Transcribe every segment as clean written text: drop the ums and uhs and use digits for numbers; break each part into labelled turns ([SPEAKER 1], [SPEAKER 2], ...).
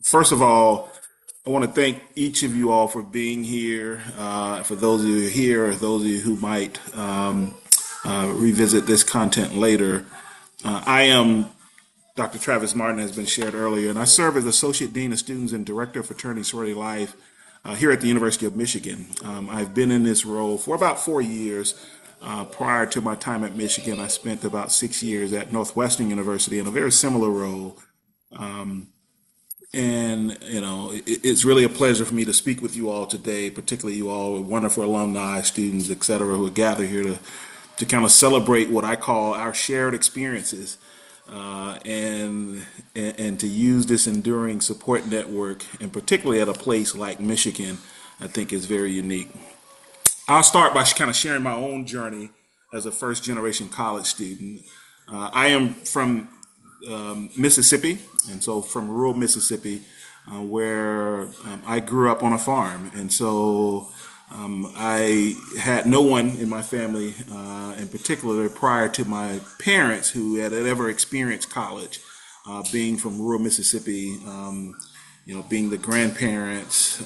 [SPEAKER 1] First of all, I want to thank each of you all for being here. For those of you who are here, or those of you who might revisit this content later, I am Dr. Travis Martin, has been shared earlier, and I serve as Associate Dean of Students and Director of Fraternity and Sorority Life here at the University of Michigan. I've been in this role for about 4 years. Prior to my time at Michigan, I spent about 6 years at Northwestern University in a very similar role. And, it's really a pleasure for me to speak with you all today, particularly you all, wonderful alumni, students, et cetera, who are gathered here to kind of celebrate what I call our shared experiences, and to use this enduring support network, and particularly at a place like Michigan, I think is very unique. I'll start by kind of sharing my own journey as a first generation college student. I am from Mississippi, and so from rural Mississippi, where I grew up on a farm. And so I had no one in my family, in particular, prior to my parents who had ever experienced college, being from rural Mississippi. Being the grandparents,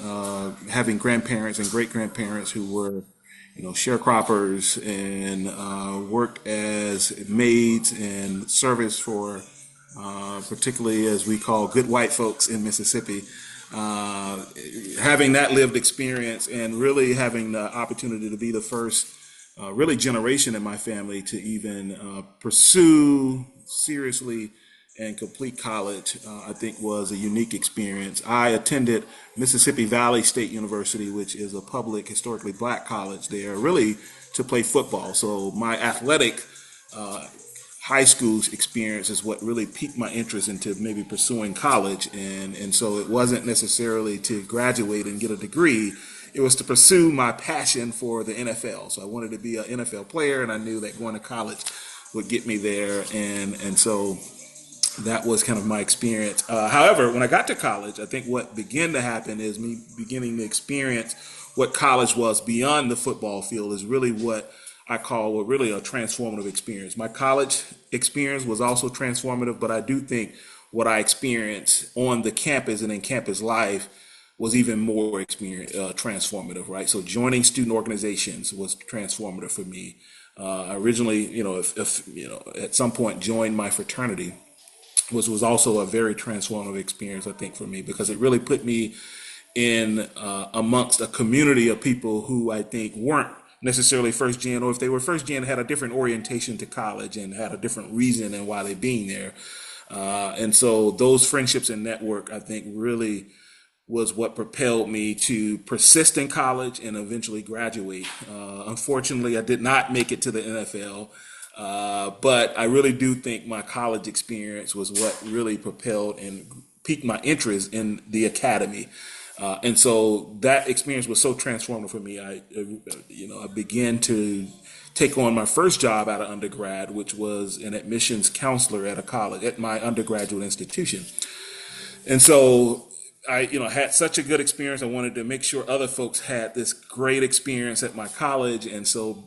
[SPEAKER 1] having grandparents and great grandparents who were, sharecroppers and worked as maids and service for, particularly as we call good white folks in Mississippi. Having that lived experience and really having the opportunity to be the first really generation in my family to even pursue seriously and complete college, I think was a unique experience. I attended Mississippi Valley State University, which is a public, historically black college there, really to play football. So my athletic high school experience is what really piqued my interest into maybe pursuing college. And so it wasn't necessarily to graduate and get a degree. It was to pursue my passion for the NFL. So I wanted to be an NFL player, and I knew that going to college would get me there. And so that was kind of my experience. However, when I got to college, I think what began to happen is me beginning to experience what college was beyond the football field is really what I call really a transformative experience. My college experience was also transformative, but I do think what I experienced on the campus and in campus life was even more transformative, right? So joining student organizations was transformative for me. I originally, at some point joined my fraternity, was also a very transformative experience, I think, for me, because it really put me in amongst a community of people who I think weren't necessarily first gen, or if they were first gen, had a different orientation to college and had a different reason and why they being there. And so those friendships and network, I think, really was what propelled me to persist in college and eventually graduate. Unfortunately, I did not make it to the NFL. But I really do think my college experience was what really propelled and piqued my interest in the academy. And so that experience was so transformative for me. I began to take on my first job out of undergrad, which was an admissions counselor at a college, at my undergraduate institution. And so I, had such a good experience. I wanted to make sure other folks had this great experience at my college. And so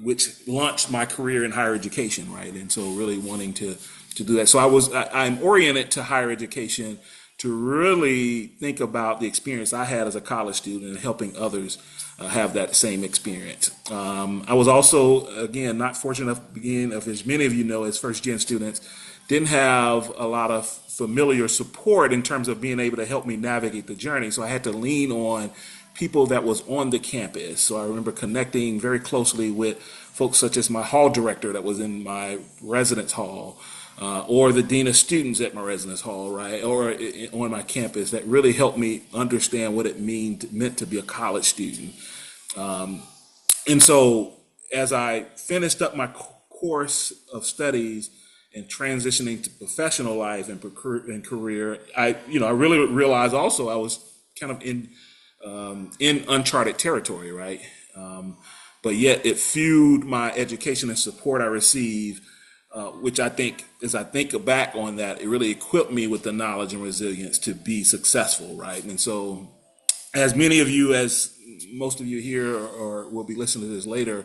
[SPEAKER 1] which launched my career in higher education, right? And so really wanting to do that. So I'm oriented to higher education to really think about the experience I had as a college student and helping others have that same experience. I was also, again, not fortunate enough, again, as many of you know, as first-gen students, didn't have a lot of familiar support in terms of being able to help me navigate the journey. So I had to lean on people that was on the campus. So I remember connecting very closely with folks such as my hall director that was in my residence hall, or the dean of students at my residence hall, right, or on my campus, that really helped me understand what it meant to be a college student. And so as I finished up my course of studies and transitioning to professional life and career, I really realized also I was kind of in uncharted territory, right? But yet it fueled my education and support I received, which I think, as I think back on that, it really equipped me with the knowledge and resilience to be successful, right? And so, as many of you, as most of you here or will be listening to this later,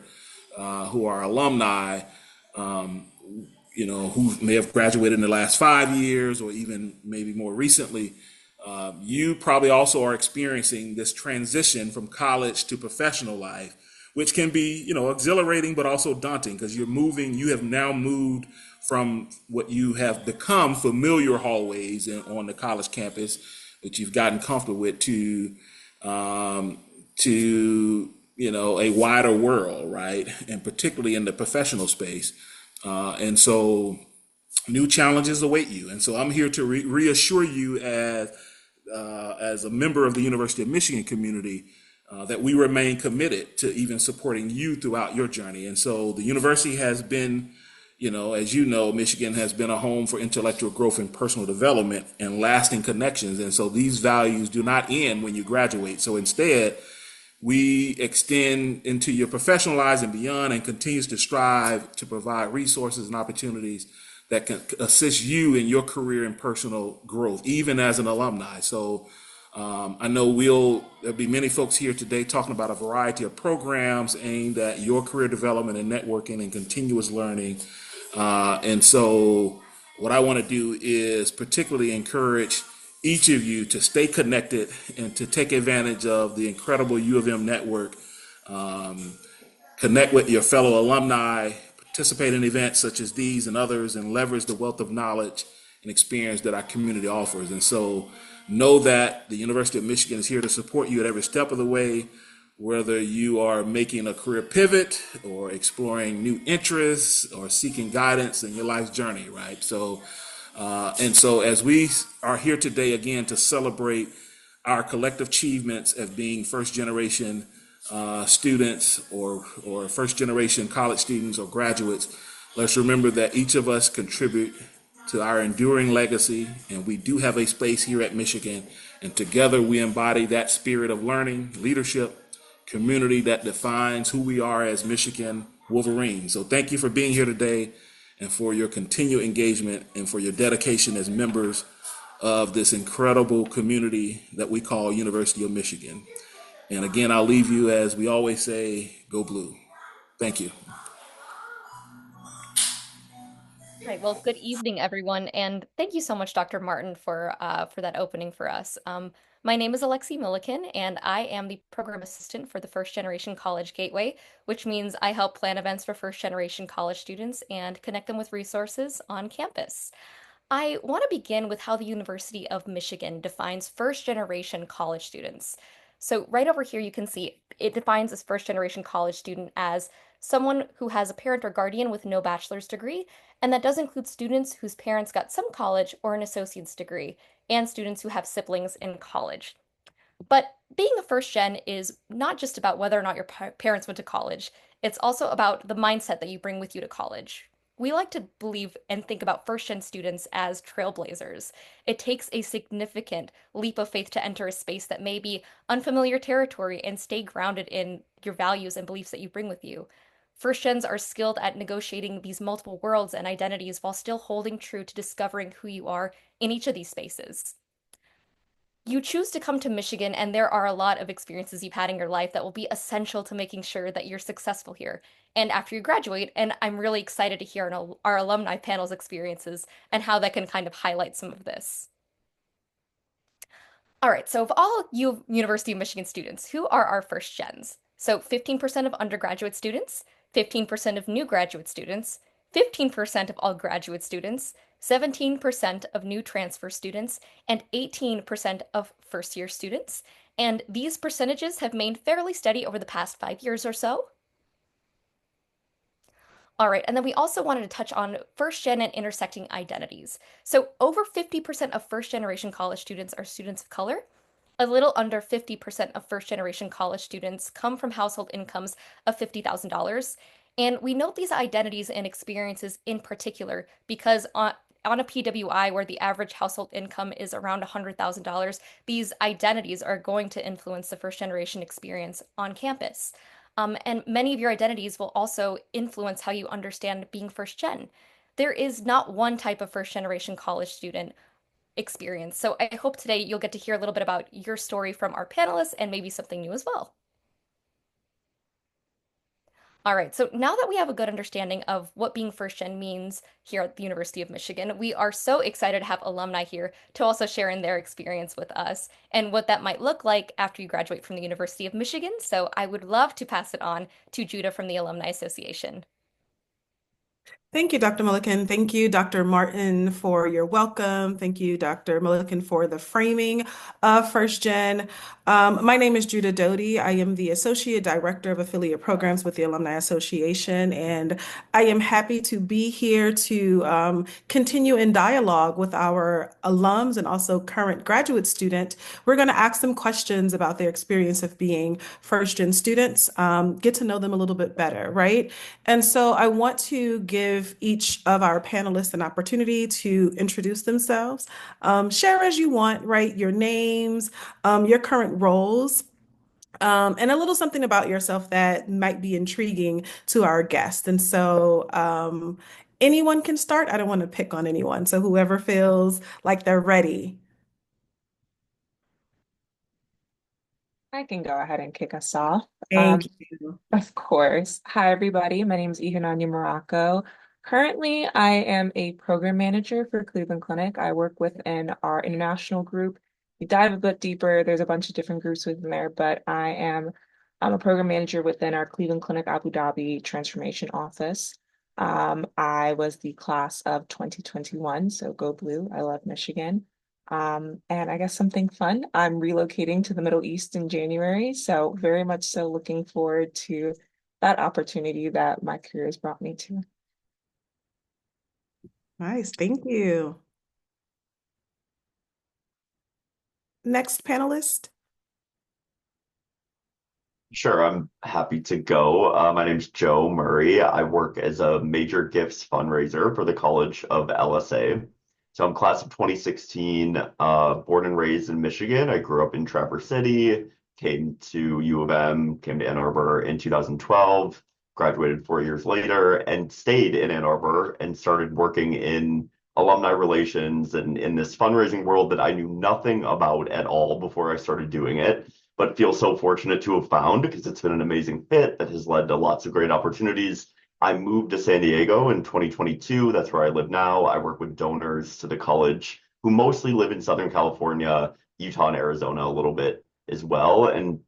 [SPEAKER 1] who are alumni, who may have graduated in the last 5 years or even maybe more recently, you probably also are experiencing this transition from college to professional life, which can be, exhilarating but also daunting because you have now moved from what you have become familiar hallways on the college campus, which you've gotten comfortable with, um, to a wider world, right? And particularly in the professional space. And so new challenges await you. And so I'm here to reassure you as a member of the University of Michigan community that we remain committed to even supporting you throughout your journey. And so the university has been, as you know, Michigan has been a home for intellectual growth and personal development and lasting connections. And so these values do not end when you graduate. So instead, we extend into your professional lives and beyond, and continues to strive to provide resources and opportunities that can assist you in your career and personal growth, even as an alumni. So I know there'll be many folks here today talking about a variety of programs aimed at your career development and networking and continuous learning. And so what I want to do is particularly encourage each of you to stay connected and to take advantage of the incredible U of M network. Connect with your fellow alumni, participate in events such as these and others, and leverage the wealth of knowledge and experience that our community offers. And so know that the University of Michigan is here to support you at every step of the way, whether you are making a career pivot or exploring new interests or seeking guidance in your life's journey, right? And so as we are here today again to celebrate our collective achievements of being first generation students or first generation college students or graduates, let's remember that each of us contribute to our enduring legacy, and we do have a space here at Michigan, and together we embody that spirit of learning, leadership, community that defines who we are as Michigan Wolverines. So thank you for being here today and for your continued engagement and for your dedication as members of this incredible community that we call University of Michigan. And again, I'll leave you, as we always say, go blue. Thank you.
[SPEAKER 2] Right. Well, good evening, everyone, and thank you so much, Dr. Martin, for that opening for us. My name is Alexi Milliken, and I am the program assistant for the First Generation College Gateway, which means I help plan events for first generation college students and connect them with resources on campus. I want to begin with how the University of Michigan defines first generation college students. So, right over here, you can see it defines as first generation college student as someone who has a parent or guardian with no bachelor's degree, and that does include students whose parents got some college or an associate's degree, and students who have siblings in college. But being a first gen is not just about whether or not your parents went to college, it's also about the mindset that you bring with you to college. We like to believe and think about first gen students as trailblazers. It takes a significant leap of faith to enter a space that may be unfamiliar territory and stay grounded in your values and beliefs that you bring with you. First gens are skilled at negotiating these multiple worlds and identities while still holding true to discovering who you are in each of these spaces. You choose to come to Michigan, and there are a lot of experiences you've had in your life that will be essential to making sure that you're successful here. And after you graduate, and I'm really excited to hear our alumni panel's experiences and how that can kind of highlight some of this. All right, so of all University of Michigan students, who are our first gens? So 15% of undergraduate students, 15% of new graduate students, 15% of all graduate students, 17% of new transfer students, and 18% of first year students. And these percentages have remained fairly steady over the past 5 years or so. All right, and then we also wanted to touch on first gen and intersecting identities. So, over 50% of first generation college students are students of color. A little under 50% of first generation college students come from household incomes of $50,000. And we note these identities and experiences in particular because on a PWI where the average household income is around $100,000, these identities are going to influence the first generation experience on campus. And many of your identities will also influence how you understand being first gen. There is not one type of first generation college student experience. So I hope today you'll get to hear a little bit about your story from our panelists and maybe something new as well. All right, so now that we have a good understanding of what being first gen means here at the University of Michigan, we are so excited to have alumni here to also share in their experience with us and what that might look like after you graduate from the University of Michigan. So I would love to pass it on to Judah from the Alumni Association.
[SPEAKER 3] Thank you, Dr. Milliken. Thank you, Dr. Martin, for your welcome. Thank you, Dr. Milliken, for the framing of First Gen. My name is Judah Doty. I am the Associate Director of Affiliate Programs with the Alumni Association, and I am happy to be here to continue in dialogue with our alums and also current graduate student. We're going to ask them questions about their experience of being First Gen students, get to know them a little bit better, right? And so I want to give each of our panelists an opportunity to introduce themselves. Share as you want, right? Your names, your current roles, and a little something about yourself that might be intriguing to our guests. And so anyone can start. I don't want to pick on anyone. So whoever feels like they're ready.
[SPEAKER 4] I can go ahead and kick us off.
[SPEAKER 3] Thank you.
[SPEAKER 4] Of course. Hi, everybody. My name is Ihananya Morocco. Currently, I am a program manager for Cleveland Clinic. I work within our international group. We dive a bit deeper. There's a bunch of different groups within there, but I'm a program manager within our Cleveland Clinic Abu Dhabi Transformation Office. I was the class of 2021, so go blue. I love Michigan. And I guess something fun. I'm relocating to the Middle East in January, so very much so looking forward to that opportunity that my career has brought me to.
[SPEAKER 3] Nice. Thank you. Next panelist.
[SPEAKER 5] Sure, I'm happy to go. My name's Joe Murray. I work as a major gifts fundraiser for the College of LSA. So I'm class of 2016, born and raised in Michigan. I grew up in Traverse City, came to U of M, came to Ann Arbor in 2012, graduated 4 years later, and stayed in Ann Arbor and started working in alumni relations and in this fundraising world that I knew nothing about at all before I started doing it, but feel so fortunate to have found because it's been an amazing fit that has led to lots of great opportunities. I moved to San Diego in 2022. That's where I live now. I work with donors to the college who mostly live in Southern California, Utah, and Arizona a little bit as well, and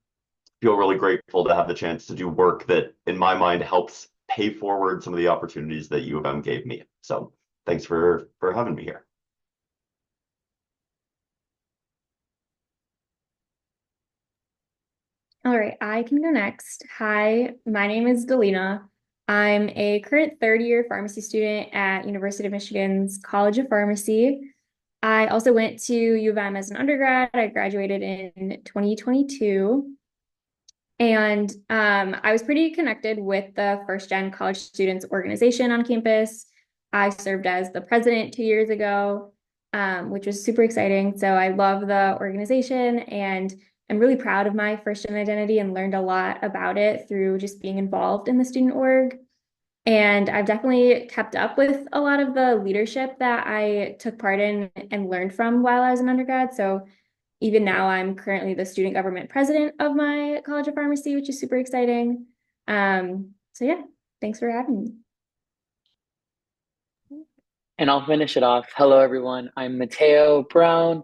[SPEAKER 5] feel really grateful to have the chance to do work that, in my mind, helps pay forward some of the opportunities that U of M gave me. So thanks for having me here.
[SPEAKER 6] All right, I can go next. Hi, my name is Delina. I'm a current third-year pharmacy student at University of Michigan's College of Pharmacy. I also went to U of M as an undergrad. I graduated in 2022. And I was pretty connected with the First Gen College Students Organization on campus. I served as the president 2 years ago, which was super exciting. So I love the organization and I'm really proud of my First Gen identity and learned a lot about it through just being involved in the student org. And I've definitely kept up with a lot of the leadership that I took part in and learned from while I was an undergrad. So even now, I'm currently the student government president of my College of Pharmacy, which is super exciting. So yeah, thanks for having me.
[SPEAKER 7] And I'll finish it off. Hello, everyone. I'm Mateo Brown.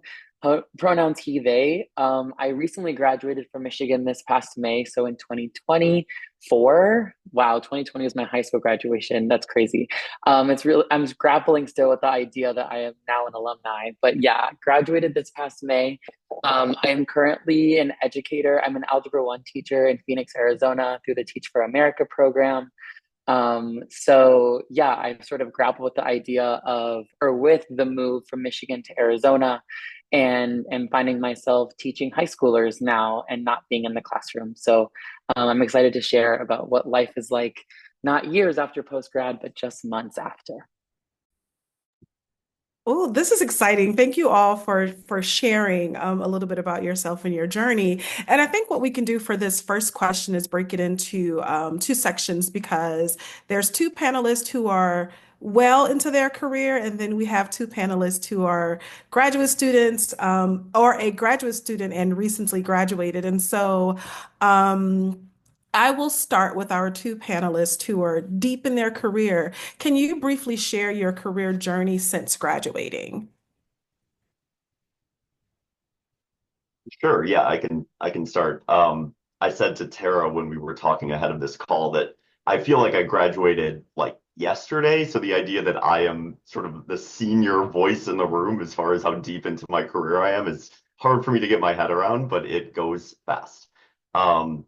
[SPEAKER 7] Pronouns he, they. I recently graduated from Michigan this past May. So in 2024, wow, 2020 was my high school graduation. That's crazy. It's really, I'm grappling still with the idea that I am now an alumni. But yeah, graduated this past May. I am currently an educator. I'm an Algebra 1 teacher in Phoenix, Arizona through the Teach for America program. So yeah, I sort of grapple with the idea of, or with the move from Michigan to Arizona and finding myself teaching high schoolers now and not being in the classroom. So I'm excited to share about what life is like, not years after post-grad, but just months after.
[SPEAKER 3] Oh, this is exciting. Thank you all for sharing a little bit about yourself and your journey. And I think what we can do for this first question is break it into two sections because there's two panelists who are well into their career, and then we have two panelists who are graduate students or a graduate student and recently graduated. And so I will start with our two panelists who are deep in their career. Can you briefly share your career journey since graduating?
[SPEAKER 5] Sure, yeah, I can start. I said to Tara when we were talking ahead of this call that I feel like I graduated like yesterday, so the idea that I am sort of the senior voice in the room as far as how deep into my career I am is hard for me to get my head around, but it goes fast. Um,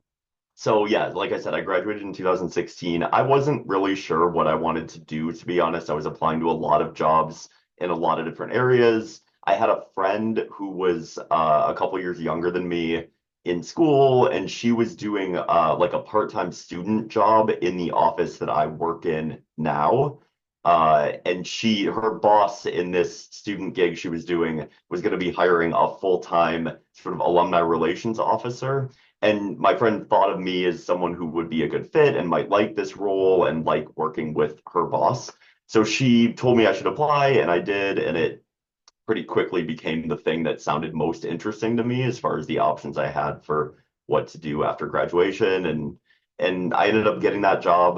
[SPEAKER 5] so yeah, like I said, I graduated in 2016. I wasn't really sure what I wanted to do, to be honest. I was applying to a lot of jobs in a lot of different areas. I had a friend who was a couple years younger than me in school, and she was doing like a part-time student job in the office that I work in now. And her boss in this student gig she was doing was going to be hiring a full-time sort of alumni relations officer. And my friend thought of me as someone who would be a good fit and might like this role and like working with her boss. So she told me I should apply, and I did, and it pretty quickly became the thing that sounded most interesting to me as far as the options I had for what to do after graduation. And I ended up getting that job.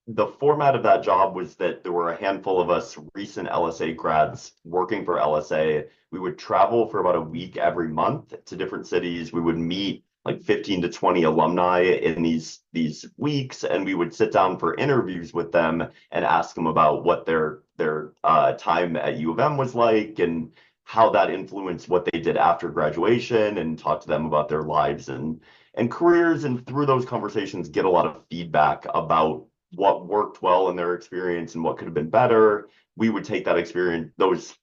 [SPEAKER 5] The format of that job was that there were a handful of us recent LSA grads working for LSA. We would travel for about a week every month to different cities. We would meet like 15 to 20 alumni in these weeks, and we would sit down for interviews with them and ask them about what their time at U of M was like and how that influenced what they did after graduation, and talk to them about their lives and careers, and through those conversations get a lot of feedback about what worked well in their experience and what could have been better. We would take that experience,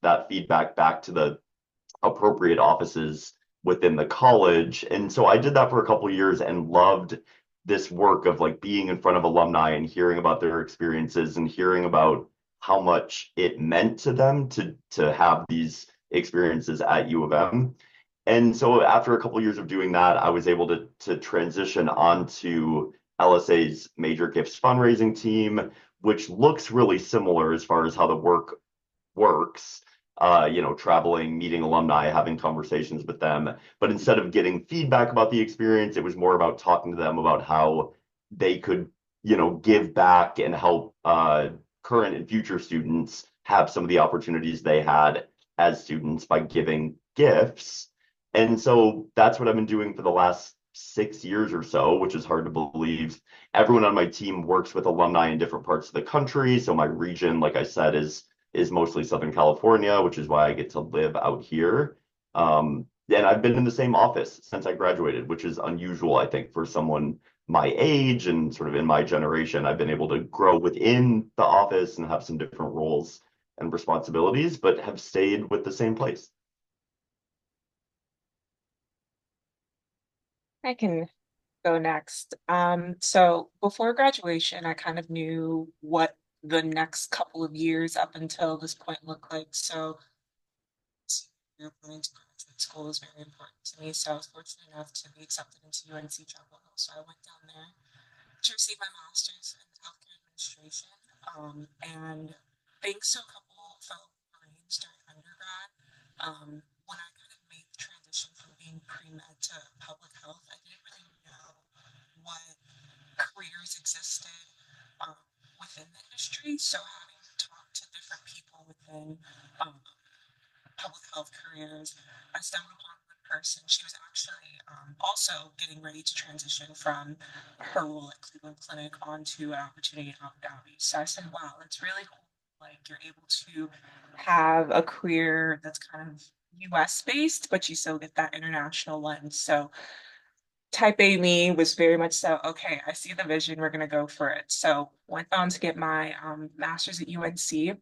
[SPEAKER 5] that feedback back to the appropriate offices within the college. And so I did that for a couple of years and loved this work of like being in front of alumni and hearing about their experiences and hearing about how much it meant to them to have these experiences at U of M. And so after a couple of years of doing that, I was able to transition onto LSA's major gifts fundraising team, which looks really similar as far as how the work works, traveling, meeting alumni, having conversations with them. But instead of getting feedback about the experience, it was more about talking to them about how they could, give back and help current and future students have some of the opportunities they had as students by giving gifts. And so that's what I've been doing for the last 6 years or so, which is hard to believe. Everyone on my team works with alumni in different parts of the country. So my region, like I said, is mostly Southern California, which is why I get to live out here. And I've been in the same office since I graduated, which is unusual, I think, for someone my age and sort of in my generation. I've been able to grow within the office and have some different roles and responsibilities, but have stayed with the same place.
[SPEAKER 4] I can go next. So before graduation, I kind of knew what the next couple of years up until this point looked like. So applying to graduate school was very important to me. So I was fortunate enough to be accepted into UNC Chapel Hill. So I went down there to receive my master's in healthcare administration. And thanks to a couple fellow Marines during undergrad, when I kind of made the transition from being pre-med to public health, I didn't really know what careers existed um, within the industry. So having talked to different people within um, public health careers, I stumbled upon one person. She was actually also getting ready to transition from her role at Cleveland Clinic onto an opportunity in Abu Dhabi. So I said, wow, that's really cool. Like you're able to have a career that's kind of US based, but you still get that international lens. So type A me was very much so, okay, I see the vision, we're going to go for it. So went on to get my master's at UNC.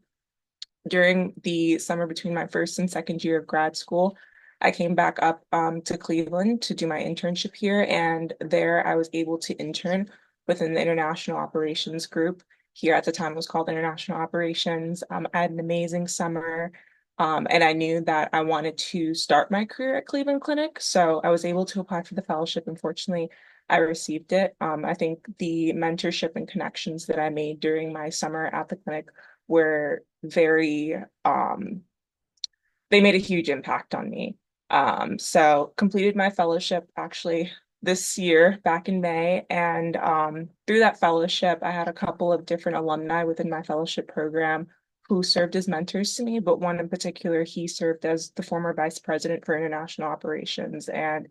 [SPEAKER 4] During the summer between my first and second year of grad school, I came back up to Cleveland to do my internship here. And there I was able to intern within the International Operations Group. Here at the time it was called International Operations. I had an amazing summer. And I knew that I wanted to start my career at Cleveland Clinic. So I was able to apply for the fellowship. Unfortunately, I received it. I think the mentorship and connections that I made during my summer at the clinic were very they made a huge impact on me. So completed my fellowship actually this year, back in May. And through that fellowship, I had a couple of different alumni within my fellowship program who served as mentors to me, but one in particular, he served as the former vice president for international operations. And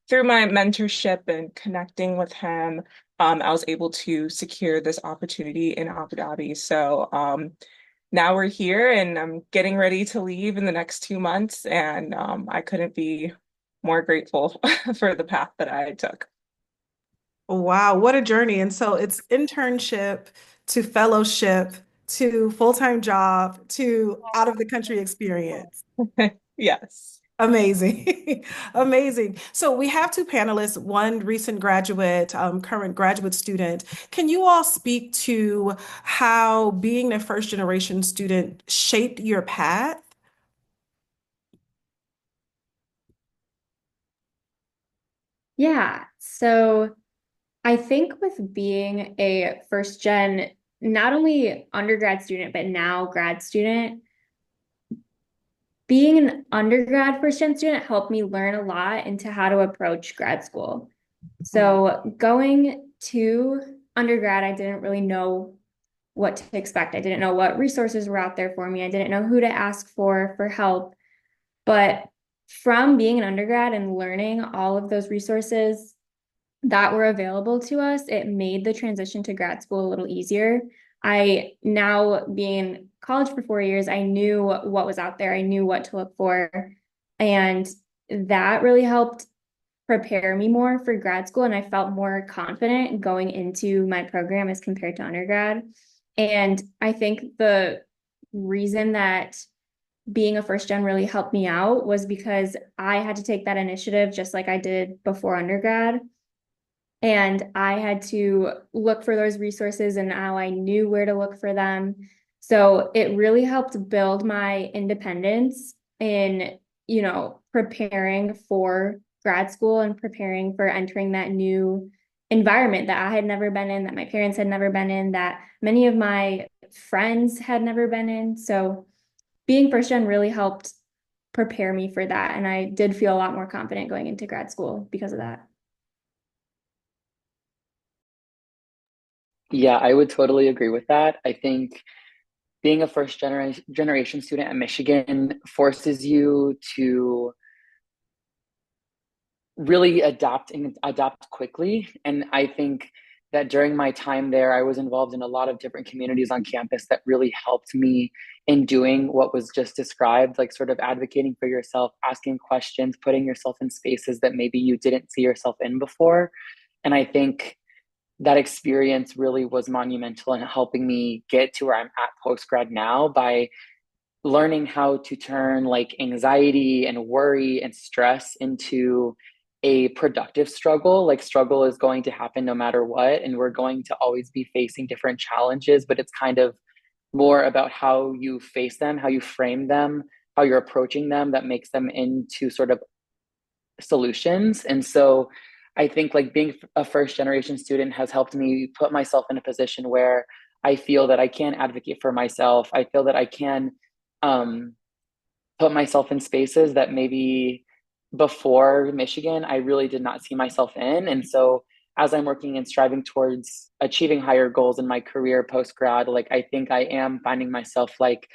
[SPEAKER 4] through my mentorship and connecting with him, I was able to secure this opportunity in Abu Dhabi. So now we're here and I'm getting ready to leave in the next 2 months. And I couldn't be more grateful for the path that I took.
[SPEAKER 3] Wow, what a journey. And so it's internship to fellowship to full-time job to out of the country experience.
[SPEAKER 4] Yes.
[SPEAKER 3] Amazing. Amazing. So we have two panelists, one recent graduate, current graduate student. Can you all speak to how being a first generation student shaped your path?
[SPEAKER 6] Yeah. So I think with being a first gen, not only undergrad student, but now grad student, being an undergrad first gen student helped me learn a lot into how to approach grad school. So going to undergrad, I didn't really know what to expect. I didn't know what resources were out there for me. I didn't know who to ask for help. But from being an undergrad and learning all of those resources that were available to us, it made the transition to grad school a little easier. I now being in college for 4 years, I knew what was out there. I knew what to look for. And that really helped prepare me more for grad school. And I felt more confident going into my program as compared to undergrad. And I think the reason that being a first gen really helped me out was because I had to take that initiative just like I did before undergrad. And I had to look for those resources and now I knew where to look for them. So it really helped build my independence in, preparing for grad school and preparing for entering that new environment that I had never been in, that my parents had never been in, that many of my friends had never been in. So being first gen really helped prepare me for that. And I did feel a lot more confident going into grad school because of that.
[SPEAKER 7] Yeah, I would totally agree with that. I think being a first generation student at Michigan forces you to really adapt quickly. And I think that during my time there, I was involved in a lot of different communities on campus that really helped me in doing what was just described, like sort of advocating for yourself, asking questions, putting yourself in spaces that maybe you didn't see yourself in before. And I think that experience really was monumental in helping me get to where I'm at post grad now by learning how to turn like anxiety and worry and stress into a productive struggle. Like struggle is going to happen no matter what, and we're going to always be facing different challenges, but it's kind of more about how you face them, how you frame them, how you're approaching them that makes them into sort of solutions. And so I think like being a first generation student has helped me put myself in a position where I feel that I can advocate for myself. I feel that I can um, put myself in spaces that maybe before Michigan, I really did not see myself in. And so as I'm working and striving towards achieving higher goals in my career post grad, like I think I am finding myself like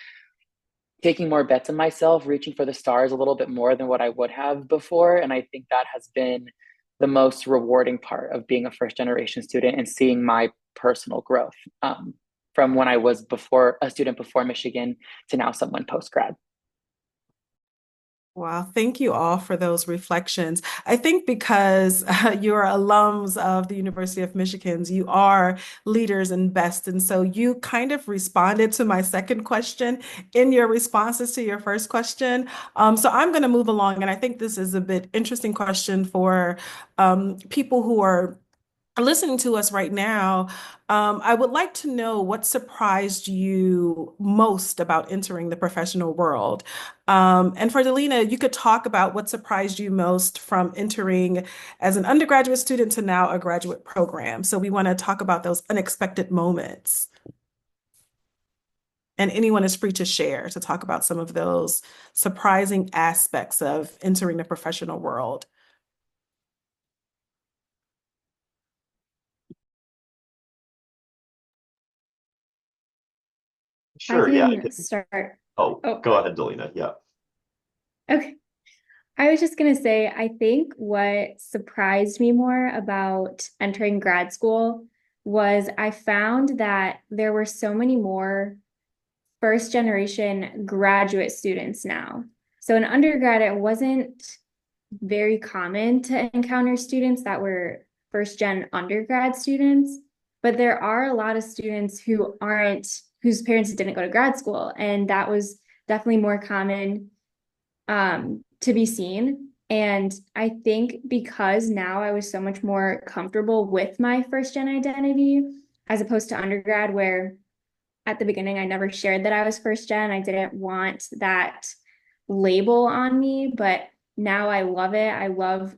[SPEAKER 7] taking more bets on myself, reaching for the stars a little bit more than what I would have before. And I think that has been the most rewarding part of being a first generation student and seeing my personal growth from when I was before a student before Michigan to now someone post grad.
[SPEAKER 3] Wow, thank you all for those reflections. I think because you're alums of the University of Michigan, you are leaders and best. And so you kind of responded to my second question in your responses to your first question. So I'm going to move along. And I think this is a bit interesting question for people who are listening to us right now. I would like to know what surprised you most about entering the professional world. And for Delina, you could talk about what surprised you most from entering as an undergraduate student to now a graduate program. So we want to talk about those unexpected moments. And anyone is free to share to talk about some of those surprising aspects of entering the professional world.
[SPEAKER 6] I
[SPEAKER 5] Sure, yeah.
[SPEAKER 6] can start.
[SPEAKER 5] Oh,
[SPEAKER 6] Oh,
[SPEAKER 5] go ahead, Delina. Yeah.
[SPEAKER 6] okay. I was just going to say, I think what surprised me more about entering grad school was I found that there were so many more first generation graduate students now. So in undergrad, it wasn't very common to encounter students that were first gen undergrad students, but there are a lot of students who aren't, whose parents didn't go to grad school. And that was definitely more common to be seen. And I think because now I was so much more comfortable with my first gen identity as opposed to undergrad, where at the beginning I never shared that I was first gen. I didn't want that label on me, but now I love it. I love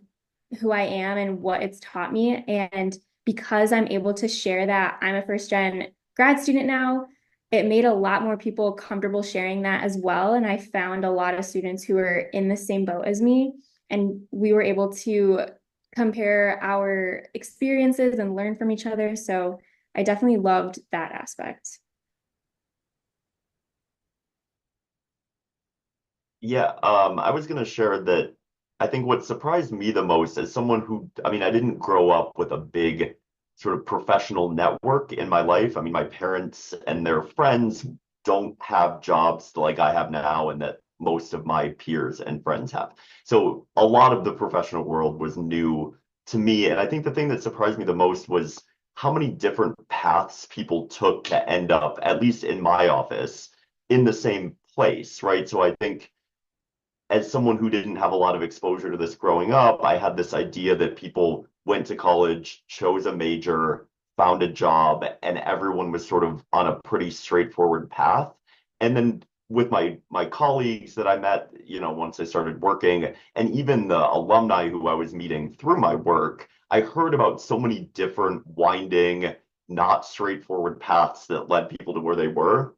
[SPEAKER 6] who I am and what it's taught me. And because I'm able to share that I'm a first gen grad student now, it made a lot more people comfortable sharing that as well. And I found a lot of students who were in the same boat as me. And we were able to compare our experiences and learn from each other. So I definitely loved that aspect.
[SPEAKER 5] Yeah, I was going to share that I think what surprised me the most as someone who, I mean, I didn't grow up with a big sort of professional network in my life. I mean, my parents and their friends don't have jobs like I have now and that most of my peers and friends have. So a lot of the professional world was new to me. And I think the thing that surprised me the most was how many different paths people took to end up, at least in my office, in the same place, right? So I think as someone who didn't have a lot of exposure to this growing up, I had this idea that people went to college, chose a major, found a job, and everyone was sort of on a pretty straightforward path. And then with my colleagues that I met, once I started working, and even the alumni who I was meeting through my work, I heard about so many different winding, not straightforward paths that led people to where they were.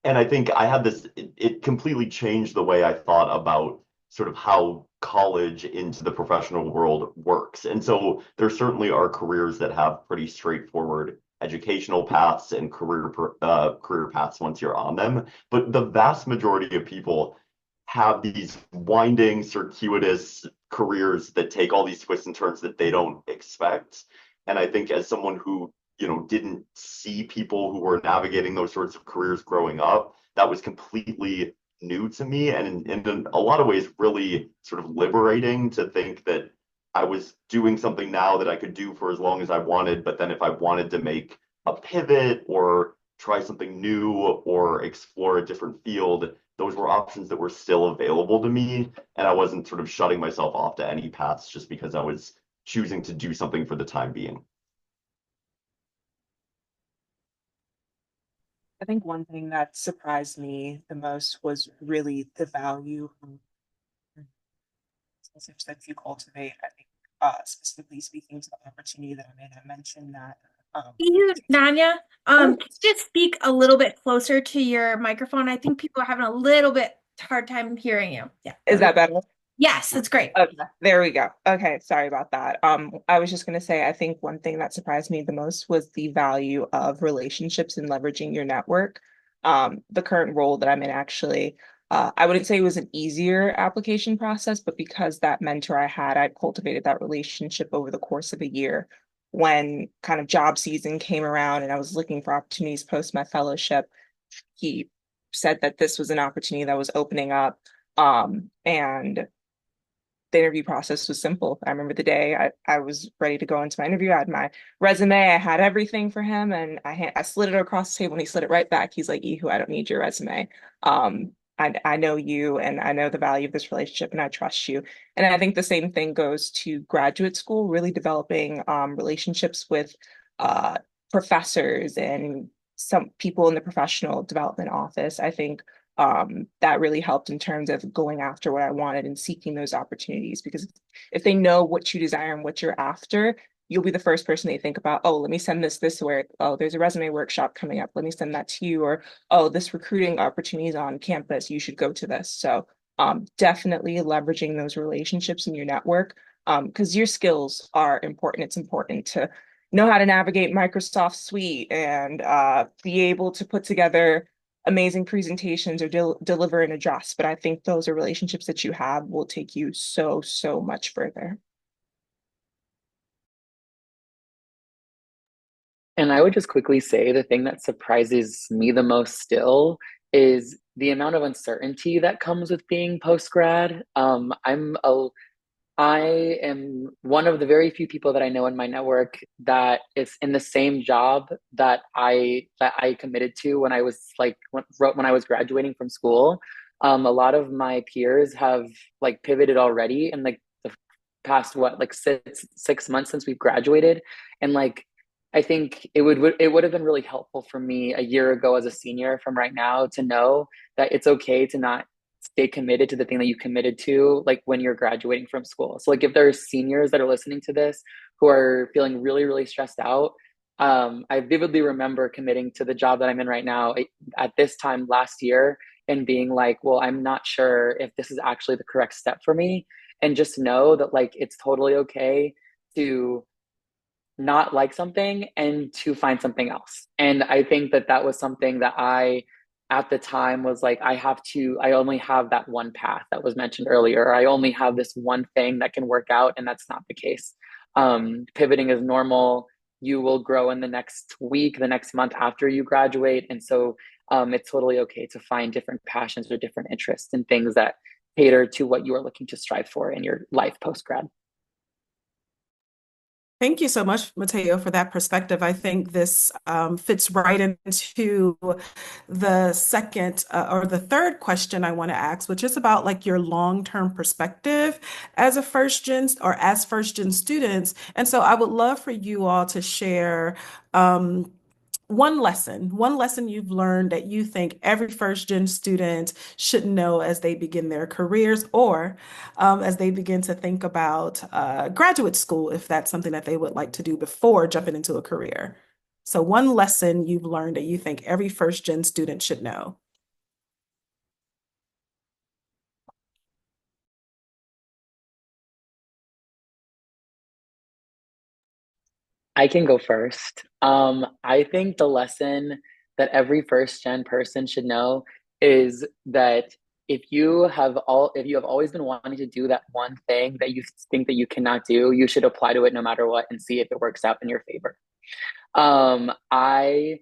[SPEAKER 5] And I think I had this, it completely changed the way I thought about sort of how college into the professional world works. And so there certainly are careers that have pretty straightforward educational paths and career paths once you're on them. But the vast majority of people have these winding, circuitous careers that take all these twists and turns that they don't expect. And I think as someone who didn't see people who were navigating those sorts of careers growing up, that was completely new to me. And in a lot of ways, really sort of liberating to think that I was doing something now that I could do for as long as I wanted. But then if I wanted to make a pivot or try something new or explore a different field, those were options that were still available to me. And I wasn't sort of shutting myself off to any paths just because I was choosing to do something for the time being.
[SPEAKER 4] I think one thing that surprised me the most was really the value of relationships that you cultivate. I think, specifically speaking to the opportunity that I'm in, I mentioned that.
[SPEAKER 8] You, Nanya,
[SPEAKER 4] Oh,
[SPEAKER 8] just speak a little bit closer to your microphone. I think people are having a little bit hard time hearing you. Yeah.
[SPEAKER 4] is that better?
[SPEAKER 8] Yes, that's great.
[SPEAKER 4] Okay, there we go. Okay, sorry about that. I was just going to say, I think one thing that surprised me the most was the value of relationships and leveraging your network. The current role that I'm in, actually, I wouldn't say it was an easier application process, but because that mentor I had, I cultivated that relationship over the course of a year. When kind of job season came around and I was looking for opportunities post my fellowship, he said that this was an opportunity that was opening up. And the interview process was simple. I remember the day I was ready to go into my interview. I had my resume, I had everything for him, and I slid it across the table and he slid it right back. He's like, Ehu, I don't need your resume. I know you and I know the value of this relationship and I trust you. And I think the same thing goes to graduate school, really developing relationships with uh, professors and some people in the professional development office. I think that really helped in terms of going after what I wanted and seeking those opportunities. Because if they know what you desire and what you're after, you'll be the first person they think about. Oh, let me send this way. Oh, there's a resume workshop coming up. Let me send that to you. Or, oh, this recruiting opportunity is on campus. You should go to this. So definitely leveraging those relationships in your network because your skills are important. It's important to know how to navigate Microsoft Suite and be able to put together amazing presentations or deliver and address, but I think those are relationships that you have will take you so, so much further.
[SPEAKER 7] And I would just quickly say the thing that surprises me the most still is the amount of uncertainty that comes with being post grad. I am one of the very few people that I know in my network that is in the same job that I committed to when I was when I was graduating from school. A lot of my peers have like pivoted already in like the past like 6 months since we've graduated, and like I think it would have been really helpful for me a year ago as a senior from right now to know that it's okay to not stay committed to the thing that you committed to like when you're graduating from school. So like if there's seniors that are listening to this who are feeling really really stressed out, I vividly remember committing to the job that I'm in right now at this time last year and being like, well, I'm not sure if this is actually the correct step for me, and just know that like it's totally okay to not like something and to find something else. And I think that that was something that I, at the time, was like, I only have that one path that was mentioned earlier. I only have this one thing that can work out, and that's not the case. Pivoting is normal. You will grow in the next week, the next month after you graduate. And so it's totally okay to find different passions or different interests and things that cater to what you are looking to strive for in your life post grad.
[SPEAKER 3] Thank you so much, Mateo, for that perspective. I think this fits right into the second or the third question I want to ask, which is about like your long-term perspective as a first gen or as first gen students. And so I would love for you all to share one lesson you've learned that you think every first gen student should know as they begin their careers or as they begin to think about graduate school, if that's something that they would like to do before jumping into a career. So, one lesson you've learned that you think every first gen student should know.
[SPEAKER 7] I can go first. I think the lesson that every first gen person should know is that if you have always been wanting to do that one thing that you think that you cannot do, you should apply to it no matter what and see if it works out in your favor. I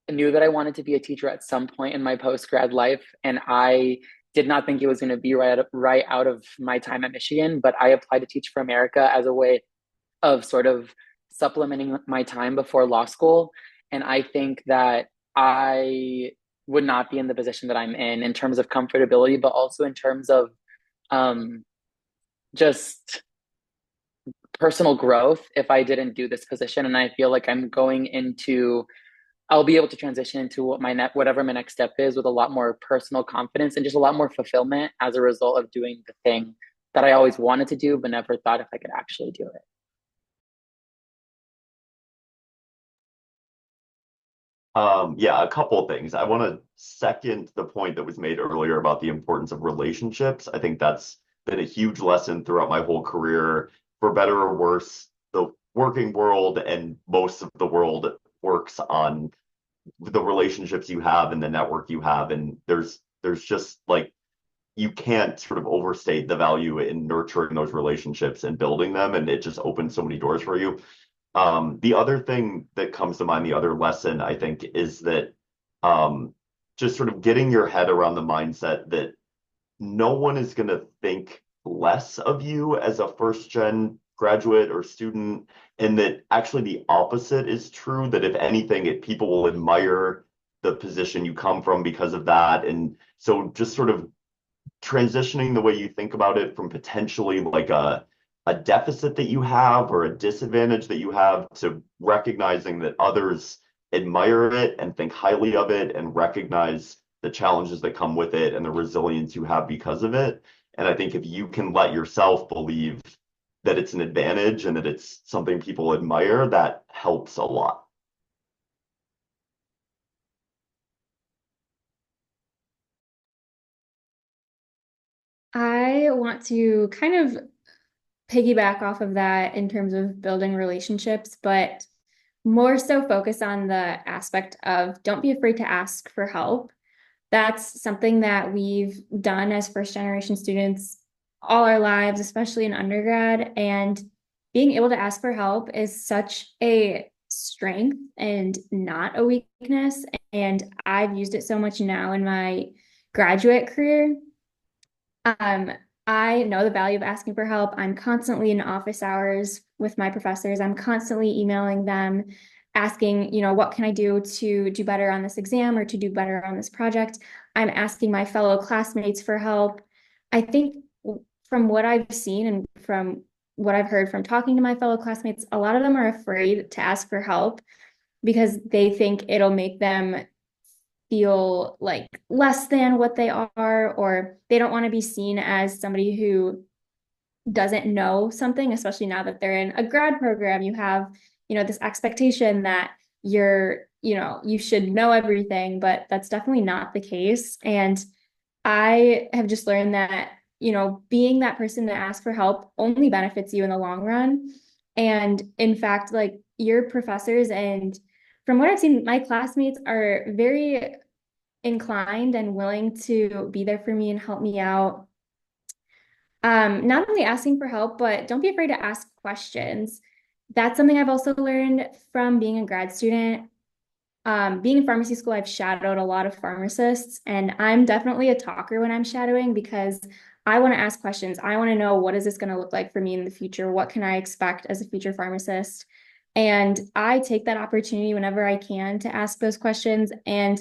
[SPEAKER 7] knew that I wanted to be a teacher at some point in my post grad life, and I did not think it was going to be right out of my time at Michigan, but I applied to Teach for America as a way of sort of supplementing my time before law school. And I think that I would not be in the position that I'm in terms of comfortability, but also in terms of um, just personal growth if I didn't do this position. And I feel like I'll be able to transition into whatever my next step is with a lot more personal confidence and just a lot more fulfillment as a result of doing the thing that I always wanted to do, but never thought if I could actually do it.
[SPEAKER 5] Yeah, a couple of things. I want to second the point that was made earlier about the importance of relationships. I think that's been a huge lesson throughout my whole career, for better or worse. The working world and most of the world works on the relationships you have and the network you have. And there's just like you can't sort of overstate the value in nurturing those relationships and building them, and it just opens so many doors for you. The other thing that comes to mind, the other lesson I think is that just sort of getting your head around the mindset that no one is going to think less of you as a first gen graduate or student, and that actually the opposite is true, that if anything, people will admire the position you come from because of that. And so just sort of transitioning the way you think about it from potentially like a deficit that you have or a disadvantage that you have to recognizing that others admire it and think highly of it and recognize the challenges that come with it and the resilience you have because of it. And I think if you can let yourself believe that it's an advantage and that it's something people admire, that helps a lot.
[SPEAKER 6] I want to kind of piggyback off of that in terms of building relationships, but more so focus on the aspect of don't be afraid to ask for help. That's something that we've done as first generation students all our lives, especially in undergrad. And being able to ask for help is such a strength and not a weakness. And I've used it so much now in my graduate career. Um, I know the value of asking for help. I'm constantly in office hours with my professors. I'm constantly emailing them, asking, what can I do to do better on this exam or to do better on this project? I'm asking my fellow classmates for help. I think from what I've seen and from what I've heard from talking to my fellow classmates, a lot of them are afraid to ask for help because they think it'll make them feel like less than what they are, or they don't want to be seen as somebody who doesn't know something, especially now that they're in a grad program. You have, this expectation that you should know everything, but that's definitely not the case. And I have just learned that, being that person to ask for help only benefits you in the long run. And in fact, like your professors and from what I've seen, my classmates are very inclined and willing to be there for me and help me out. Not only asking for help, but don't be afraid to ask questions. That's something I've also learned from being a grad student. Being in pharmacy school, I've shadowed a lot of pharmacists, and I'm definitely a talker when I'm shadowing because I want to ask questions. I want to know, what is this going to look like for me in the future? What can I expect as a future pharmacist? And I take that opportunity whenever I can to ask those questions. And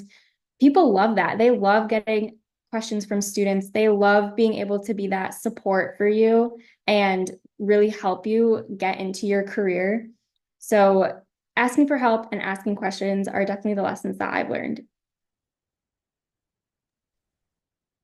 [SPEAKER 6] people love that. They love getting questions from students. They love being able to be that support for you and really help you get into your career. So asking for help and asking questions are definitely the lessons that I've learned.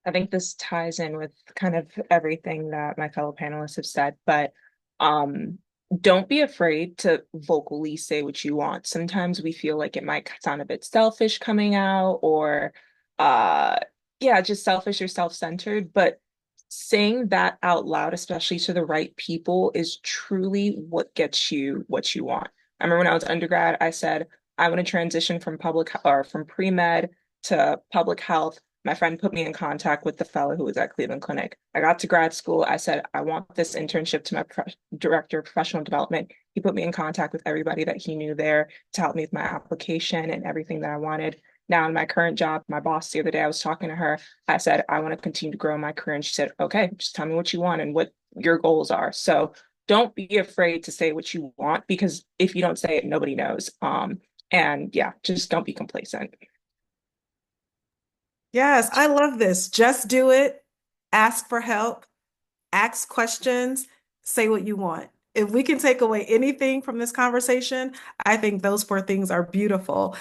[SPEAKER 4] I think this ties in with kind of everything that my fellow panelists have said, but um, don't be afraid to vocally say what you want. Sometimes we feel like it might sound a bit selfish coming out, or uh, yeah, just selfish or self-centered, but saying that out loud, especially to the right people, is truly what gets you what you want. I remember when I was undergrad, I said, I want to transition from from pre-med to public health. My friend put me in contact with the fellow who was at Cleveland Clinic. I got to grad school. I said, I want this internship to my director of professional development. He put me in contact with everybody that he knew there to help me with my application and everything that I wanted. Now, in my current job, my boss the other day, I was talking to her. I said, I want to continue to grow my career. And she said, okay, just tell me what you want and what your goals are. So don't be afraid to say what you want, because if you don't say it, nobody knows. And yeah, just don't be complacent.
[SPEAKER 3] Yes, I love this. Just do it. Ask for help. Ask questions, say what you want. If we can take away anything from this conversation, I think those four things are beautiful.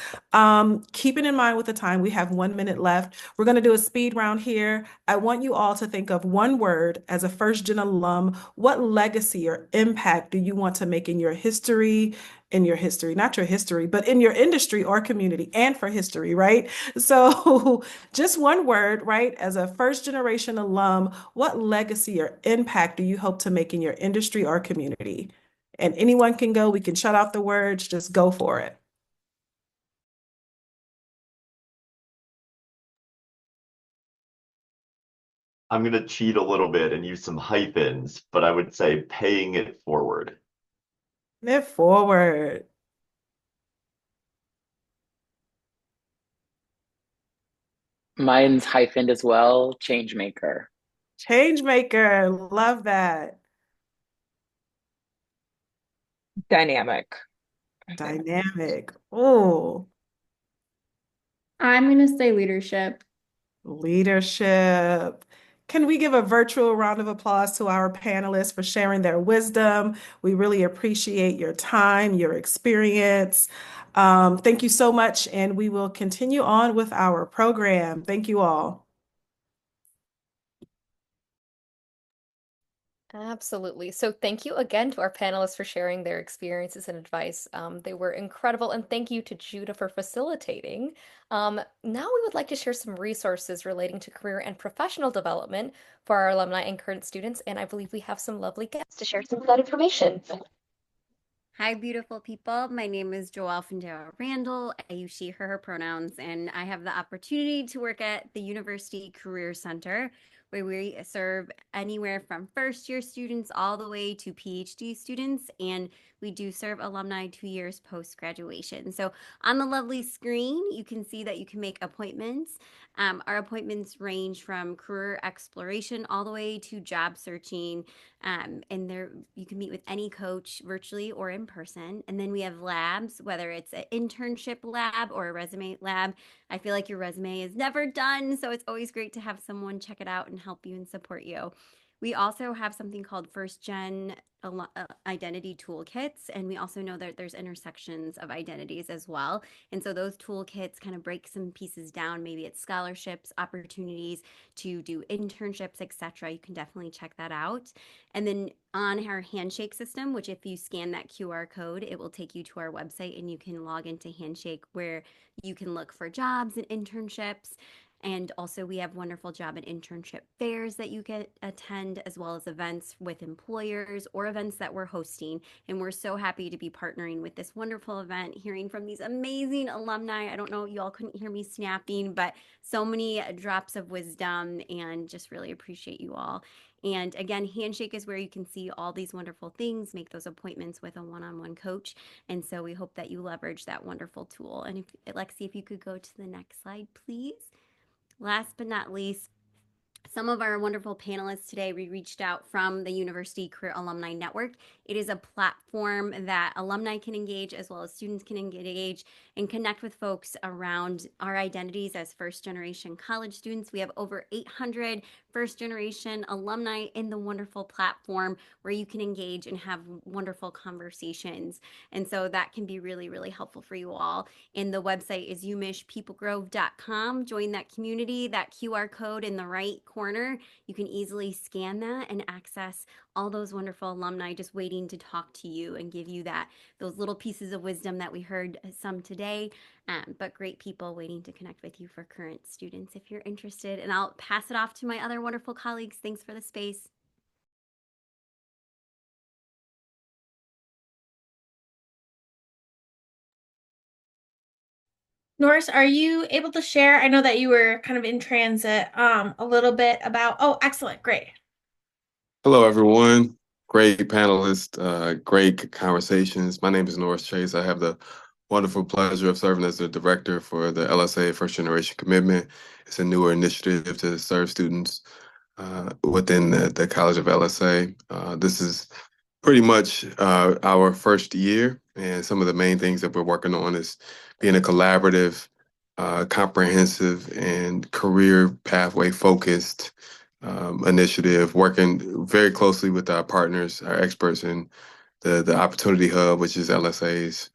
[SPEAKER 3] Keeping in mind with the time, we have 1 minute left. We're going to do a speed round here. I want you all to think of one word as a first gen alum. What legacy or impact do you want to make not your history, but in your industry or community, and for history, right? So just one word, right? As a first generation alum, what legacy or impact do you hope to make in your industry or community? And anyone can go, we can shut off the words, just go for it.
[SPEAKER 5] I'm going to cheat a little bit and use some hyphens, but I would say paying it forward.
[SPEAKER 3] Move forward.
[SPEAKER 7] Mine's hyphened as well, change maker.
[SPEAKER 3] Change maker. Love that.
[SPEAKER 4] Dynamic, I think.
[SPEAKER 3] Dynamic. Oh,
[SPEAKER 6] I'm going to say leadership.
[SPEAKER 3] leadership. Can we give a virtual round of applause to our panelists for sharing their wisdom? We really appreciate your time, your experience. Thank you so much, and we will continue on with our program. Thank you all.
[SPEAKER 2] Absolutely. So thank you again to our panelists for sharing their experiences and advice. They were incredible, and thank you to Judah for facilitating. Now we would like to share some resources relating to career and professional development for our alumni and current students, and I believe we have some lovely guests to share some of that information.
[SPEAKER 9] Hi, beautiful people. My name is Joelle Findera Randall. I use she, her pronouns, and I have the opportunity to work at the University Career Center, where we serve anywhere from first-year students all the way to PhD students, and we do serve alumni 2 years post-graduation. So on the lovely screen, you can see that you can make appointments. Our appointments range from career exploration all the way to job searching, and there you can meet with any coach virtually or in person. And then we have labs, whether it's an internship lab or a resume lab. I feel like your resume is never done, so it's always great to have someone check it out and help you and support you. We also have something called First-Gen identity toolkits, and we also know that there's intersections of identities as well. And so those toolkits kind of break some pieces down. Maybe it's scholarships, opportunities to do internships, etc. You can definitely check that out. And then on our handshake system, which if you scan that QR code, it will take you to our website and you can log into Handshake where you can look for jobs and internships. And also, we have wonderful job and internship fairs that you can attend, as well as events with employers or events that we're hosting. And we're so happy to be partnering with this wonderful event, hearing from these amazing alumni. I don't know, you all couldn't hear me snapping, but so many drops of wisdom, and just really appreciate you all. And again, Handshake is where you can see all these wonderful things, make those appointments with a one-on-one coach. And so we hope that you leverage that wonderful tool. And if, Lexi, if you could go to the next slide, please. Last but not least, some of our wonderful panelists today, we reached out from the University Career Alumni Network. It is a platform that alumni can engage as well as students can engage and connect with folks around our identities as first-generation college students. We have over 800 first-generation alumni in the wonderful platform where you can engage and have wonderful conversations. And so that can be really, really helpful for you all. And the website is UMichPeopleGrove.com. Join that community. That QR code in the right corner, you can easily scan that and access all those wonderful alumni just waiting to talk to you and give you those little pieces of wisdom that we heard some today, but great people waiting to connect with you for current students if you're interested. And I'll pass it off to my other wonderful colleagues. Thanks for the space.
[SPEAKER 8] Norris, are you able to share? I know that you were kind of in transit, a little bit about, oh, excellent, great.
[SPEAKER 10] Hello, everyone. Great panelists, great conversations. My name is Norris Chase. I have the wonderful pleasure of serving as the director for the LSA First-Generation Commitment. It's a newer initiative to serve students within the College of LSA. This is pretty much our first year, and some of the main things that we're working on is being a collaborative, comprehensive, and career pathway focused initiative, working very closely with our partners, our experts in the Opportunity Hub, which is LSA's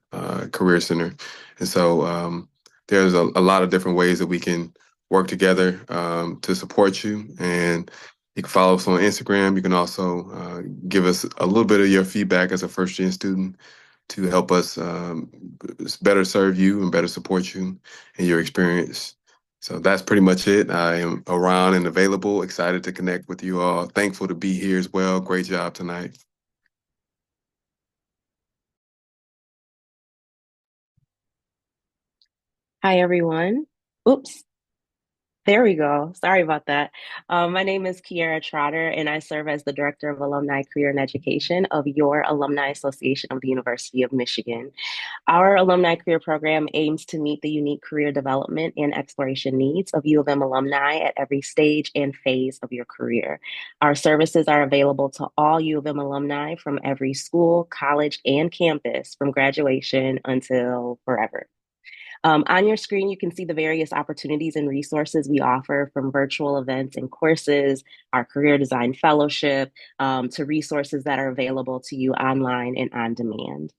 [SPEAKER 10] Career Center. And so there's a lot of different ways that we can work together to support you. And you can follow us on Instagram. You can also give us a little bit of your feedback as a first-gen student to help us better serve you and better support you in your experience. So that's pretty much it. I am around and available, excited to connect with you all. Thankful to be here as well. Great job tonight.
[SPEAKER 11] Hi, everyone. Oops, there we go. Sorry about that. My name is Kiara Trotter, and I serve as the Director of Alumni Career and Education of your Alumni Association of the University of Michigan. Our alumni career program aims to meet the unique career development and exploration needs of U of M alumni at every stage and phase of your career. Our services are available to all U of M alumni from every school, college, and campus from graduation until forever. On your screen, you can see the various opportunities and resources we offer, from virtual events and courses, our career design fellowship, to resources that are available to you online and on demand.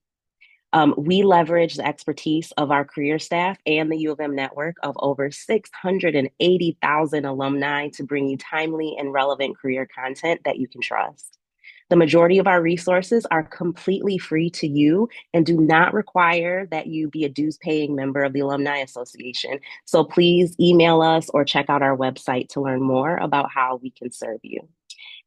[SPEAKER 11] We leverage the expertise of our career staff and the U of M network of over 680,000 alumni to bring you timely and relevant career content that you can trust. The majority of our resources are completely free to you and do not require that you be a dues-paying member of the Alumni Association. So please email us or check out our website to learn more about how we can serve you.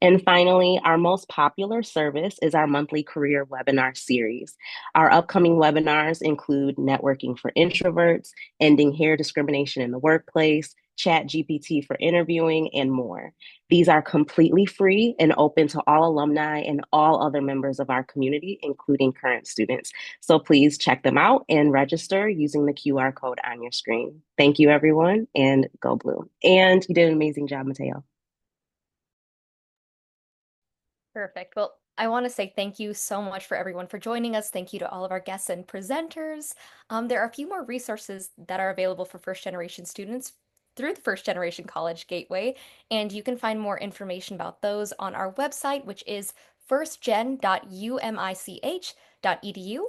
[SPEAKER 11] And finally, our most popular service is our monthly career webinar series. Our upcoming webinars include networking for introverts, ending hair discrimination in the workplace, Chat GPT for interviewing, and more. These are completely free and open to all alumni and all other members of our community, including current students. So please check them out and register using the QR code on your screen. Thank you, everyone, and go blue. And you did an amazing job, Mateo.
[SPEAKER 2] Perfect. Well, I want to say thank you so much for everyone for joining us. Thank you to all of our guests and presenters. There are a few more resources that are available for first generation students through the First Generation College Gateway, and you can find more information about those on our website, which is firstgen.umich.edu.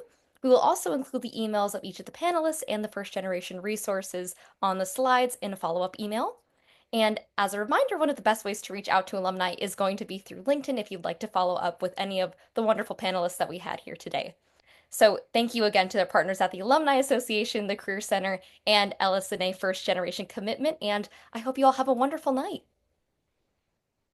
[SPEAKER 2] We will also include the emails of each of the panelists and the first generation resources on the slides in a follow-up email. And as a reminder, one of the best ways to reach out to alumni is going to be through LinkedIn if you'd like to follow up with any of the wonderful panelists that we had here today. So thank you again to their partners at the Alumni Association, the Career Center, and LSA First Generation Commitment, and I hope you all have a wonderful night.